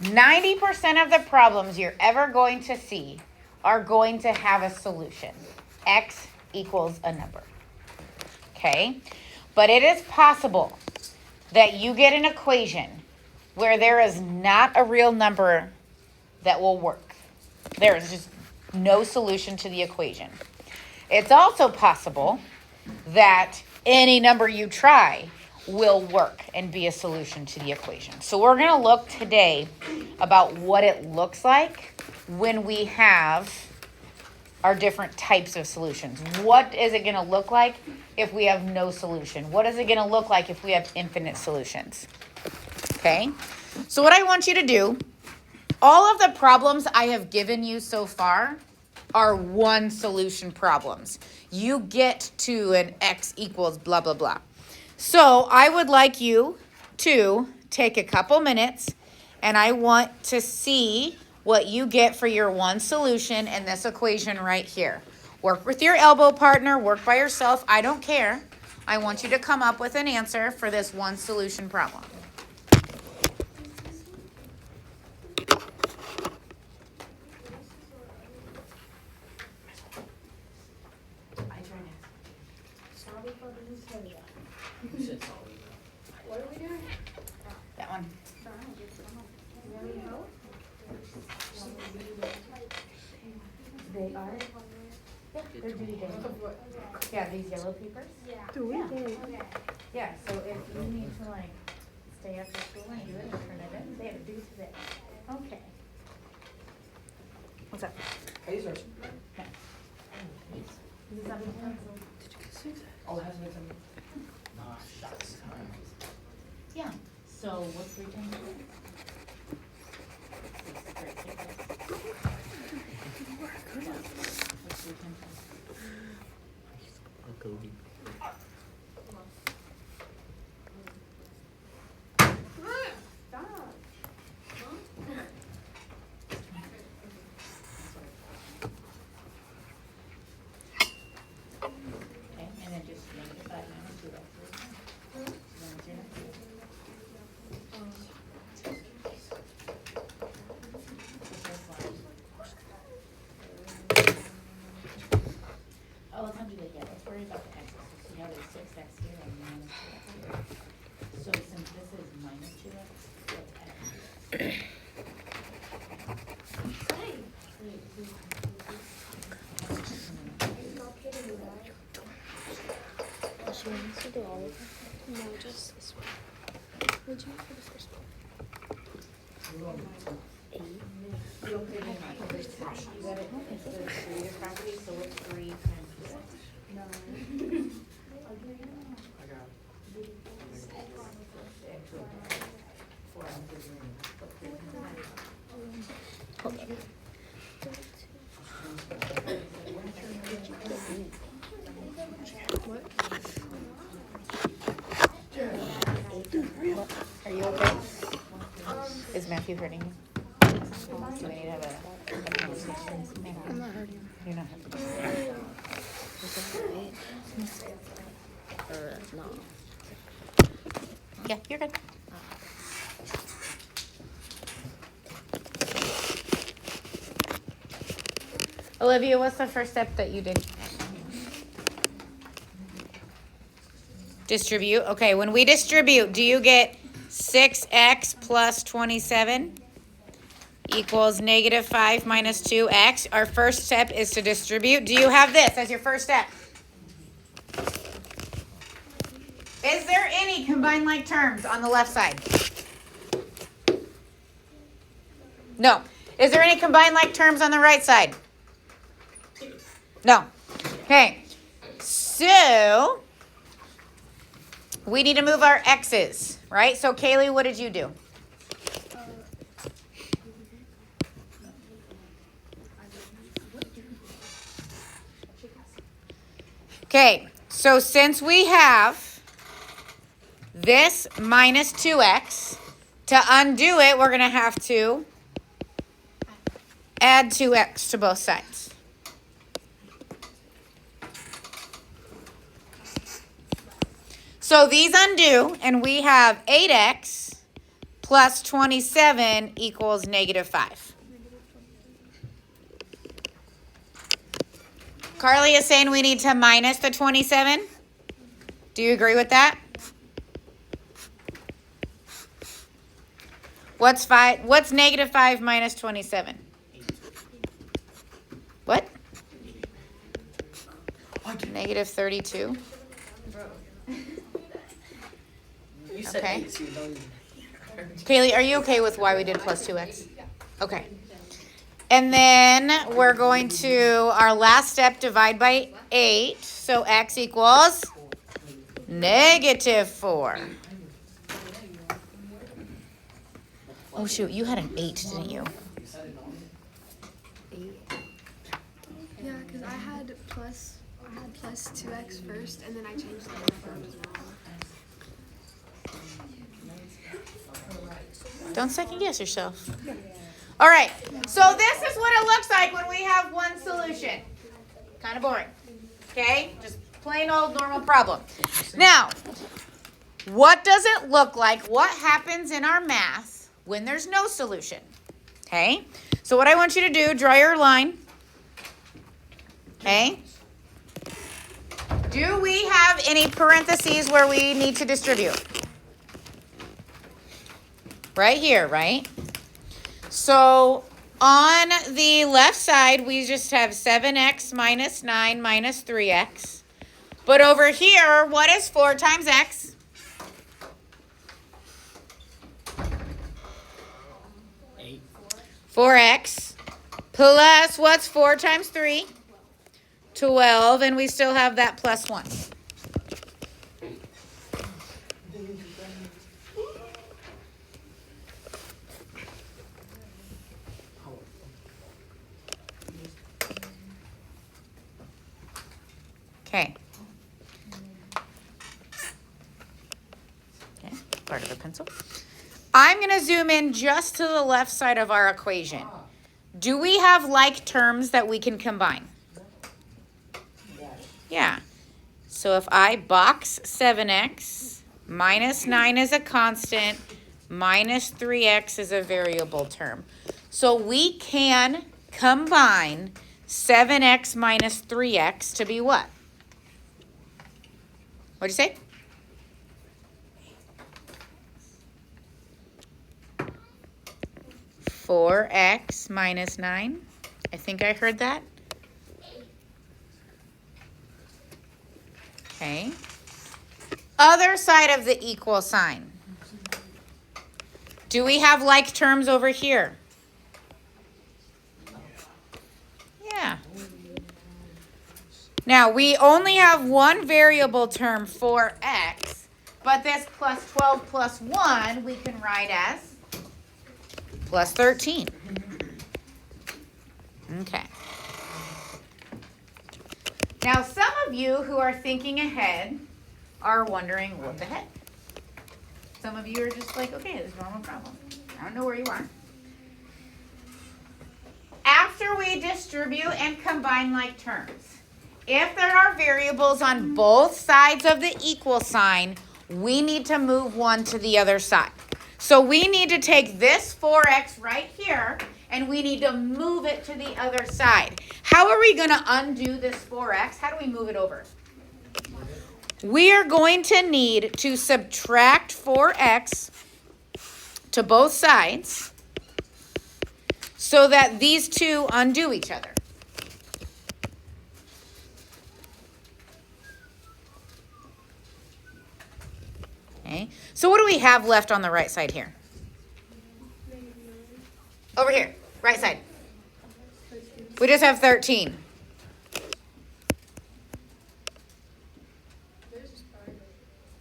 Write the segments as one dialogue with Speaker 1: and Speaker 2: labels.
Speaker 1: 90% of the problems you're ever going to see are going to have a solution. X equals a number. Okay? But it is possible that you get an equation where there is not a real number that will work. There is just no solution to the equation. It's also possible that any number you try will work and be a solution to the equation. So we're going to look today about what it looks like when we have our different types of solutions. What is it going to look like if we have no solution? What is it going to look like if we have infinite solutions? Okay? So what I want you to do, all of the problems I have given you so far are one solution problems. You get to an x equals blah, blah, blah. So I would like you to take a couple minutes and I want to see what you get for your one solution in this equation right here. Work with your elbow partner, work by yourself, I don't care. I want you to come up with an answer for this one solution problem.
Speaker 2: What are we doing?
Speaker 1: That one. They are? Yeah, they're due today. Yeah, these yellow papers? Yeah. Yeah, so if you need to like stay after school and do it and turn it in, they have due today. Okay. What's up?
Speaker 3: Are you searching?
Speaker 1: Yeah. Is this something else?
Speaker 3: Oh, it hasn't been something. Nah, shucks.
Speaker 1: Yeah, so what's 3 times 2? 6. Great, take that. What's 3 times 2? Okay, and then just make it 5 minus 2. That's your next. Oh, what time do they get? Let's worry about the x's. So you have a 6x here and minus 2x here. So since this is minus 2x, what's x?
Speaker 2: She wants to do all of them. No, just this one. Would you for the first one? 8.
Speaker 1: You don't put it in like this. You got it instead of 3 to property, so what's 3 times 2x?
Speaker 3: I got it.
Speaker 1: Are you okay? Is Matthew hurting you? Do we need to have a conversation?
Speaker 2: I'm not hurting.
Speaker 1: You're not hurting.
Speaker 2: No.
Speaker 1: Yeah, you're good. Olivia, what's the first step that you did? Distribute. Okay, when we distribute, do you get 6x plus 27 equals negative 5 minus 2x? Our first step is to distribute. Do you have this as your first step? Is there any combined like terms on the left side? No. Is there any combined like terms on the right side? No. Okay. So we need to move our x's, right? So Kaylee, what did you do? Okay, so since we have this minus 2x, to undo it, we're going to have to add 2x to both sides. So these undo, and we have 8x plus 27 equals negative 5. Carly is saying we need to minus the 27. Do you agree with that? What's negative 5 minus 27? What? Negative 32.
Speaker 3: You said
Speaker 1: Okay.
Speaker 3: 8, so you don't even.
Speaker 1: Kaylee, are you okay with why we did plus 2x? Okay. And then we're going to our last step, divide by 8. So x equals negative 4. Oh shoot, you had an 8, didn't you?
Speaker 2: Yeah, because I had plus 2x first, and then I changed the other part as well.
Speaker 1: Don't second guess yourself. All right, so this is what it looks like when we have one solution. Kind of boring, okay? Just plain old normal problem. Now, what does it look like? What happens in our math when there's no solution? Okay, so what I want you to do, draw your line. Okay. Do we have any parentheses where we need to distribute? Right here, right? So on the left side, we just have 7x minus 9 minus 3x. But over here, what is 4 times x?
Speaker 3: 8.
Speaker 1: 4x. Plus, what's 4 times 3? 12, and we still have that plus 1. Okay. Okay, part of the pencil. I'm going to zoom in just to the left side of our equation. Do we have like terms that we can combine? Yeah. So if I box 7x, minus 9 is a constant, minus 3x is a variable term. So we can combine 7x minus 3x to be what? What'd you say? Four x minus 9. I think I heard that. Okay. Other side of the equal sign. Do we have like terms over here? Yeah. Now, we only have one variable term for x, but this plus 12 plus 1 we can write as plus 13. Okay. Now, some of you who are thinking ahead are wondering, what the heck? Some of you are just like, okay, this is a normal problem. I don't know where you are. After we distribute and combine like terms, if there are variables on both sides of the equal sign, we need to move one to the other side. So we need to take this 4x right here, and we need to move it to the other side. How are we going to undo this 4x? How do we move it over? We are going to need to subtract 4x to both sides so that these two undo each other. Okay, so what do we have left on the right side here? Over here, right side. We just have 13.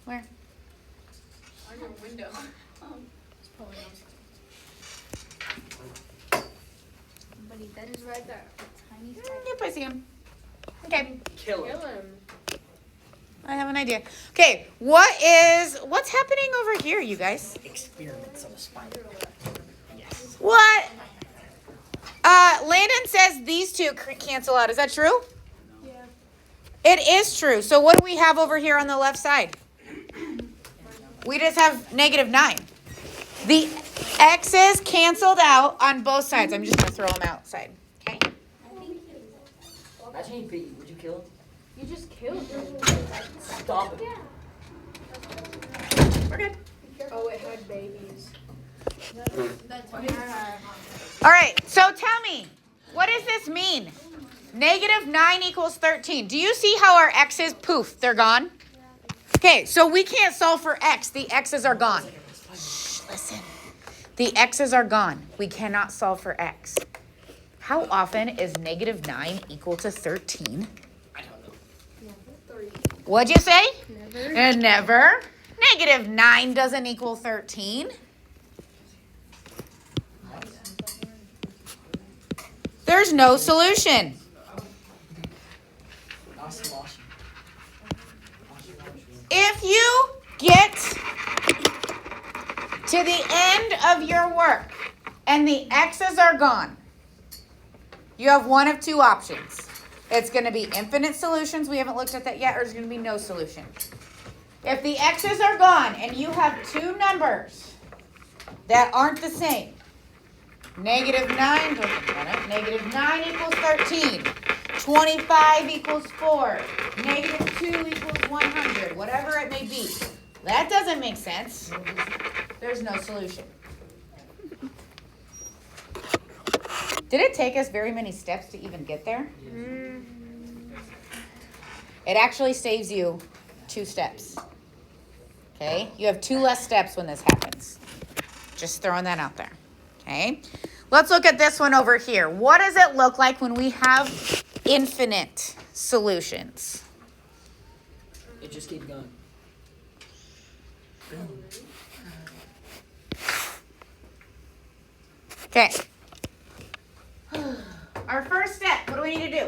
Speaker 1: Where?
Speaker 2: On your window. Buddy, that is right there. Tiny
Speaker 1: Yep, I see him. Okay,
Speaker 3: Kill him.
Speaker 1: I have an idea. Okay, what's happening over here, you guys?
Speaker 3: Experiments on a spider. Yes.
Speaker 1: What? Landon says these two cancel out. Is that true?
Speaker 2: Yeah.
Speaker 1: It is true. So what do we have over here on the left side? We just have negative 9. The X's canceled out on both sides. I'm just going to throw them outside. Okay?
Speaker 3: Imagine he beat you. Would you kill him?
Speaker 2: You just killed him.
Speaker 3: Stop it.
Speaker 1: We're good.
Speaker 2: Oh, it had babies.
Speaker 1: All right, so tell me, what does this mean? -9 equals 13. Do you see how our x's, poof, they're gone? Okay, so we can't solve for x. The x's are gone. Shh, listen. The x's are gone. We cannot solve for x. How often is -9 equal to 13?
Speaker 3: I don't know.
Speaker 1: What'd you say?
Speaker 2: Never.
Speaker 1: And never. -9 doesn't equal 13. There's no solution. If you get to the end of your work and the x's are gone, you have one of two options. It's going to be infinite solutions. We haven't looked at that yet, or it's going to be no solution. If the x's are gone and you have two numbers that aren't the same, -9, -9 equals 13. 25 equals 4. -2 equals 100. Whatever it may be. That doesn't make sense. There's no solution. Did it take us very many steps to even get there? It actually saves you 2 steps. Okay? You have 2 less steps when this happens. Just throwing that out there. Okay? Let's look at this one over here. What does it look like when we have infinite solutions?
Speaker 3: It just keeps going.
Speaker 1: Okay. Our first step, what do we need to do?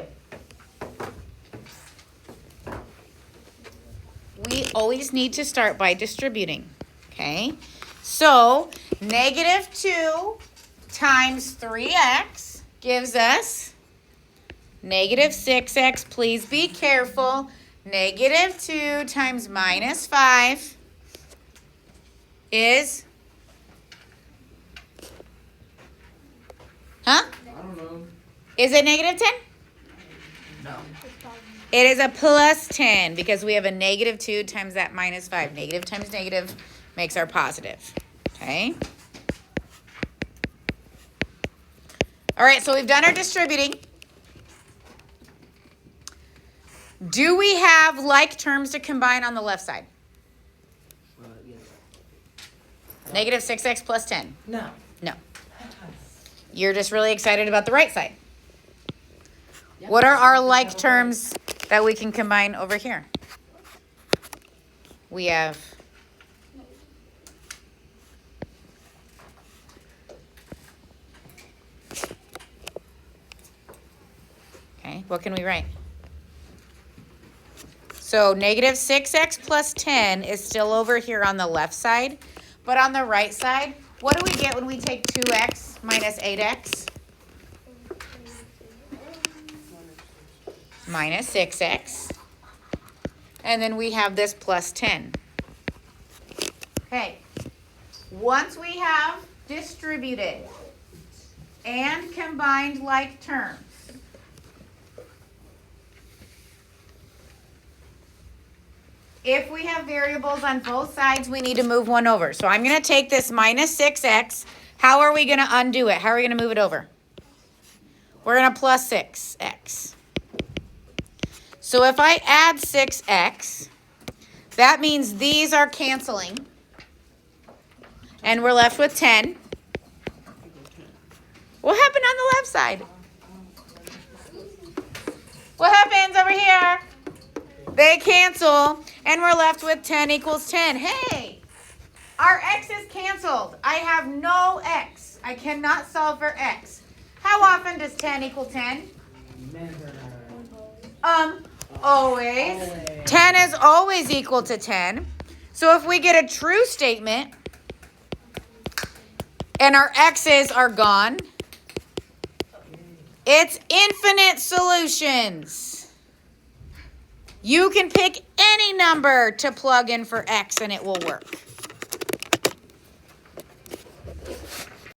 Speaker 1: We always need to start by distributing. Okay? So, -2 times 3x gives us -6x. Please be careful. -2 times -5 is, huh?
Speaker 3: I don't know.
Speaker 1: Is it -10?
Speaker 3: No.
Speaker 1: It is a +10 because we have a -2 times that -5. Negative times negative makes our positive. Okay? All right, so we've done our distributing. Do we have like terms to combine on the left side?
Speaker 3: Yes.
Speaker 1: -6x plus 10.
Speaker 3: No.
Speaker 1: No. You're just really excited about the right side. What are our like terms that we can combine over here? We have okay, what can we write? So -6x plus 10 is still over here on the left side, but on the right side, what do we get when we take 2x minus 8x? Minus 6x. And then we have this plus 10. Okay. Once we have distributed and combined like terms, if we have variables on both sides, we need to move one over. So I'm going to take this minus 6x. How are we going to undo it? How are we going to move it over? We're going to plus 6x. So if I add 6x, that means these are canceling. And we're left with 10. What happened on the left side? What happens over here? They cancel, and we're left with 10 equals 10. Hey, our x is canceled. I have no x. I cannot solve for x. How often does 10 equal 10?
Speaker 3: Never.
Speaker 1: Always. 10 is always equal to 10. So if we get a true statement, and our x's are gone, it's infinite solutions. You can pick any number to plug in for x and it will work.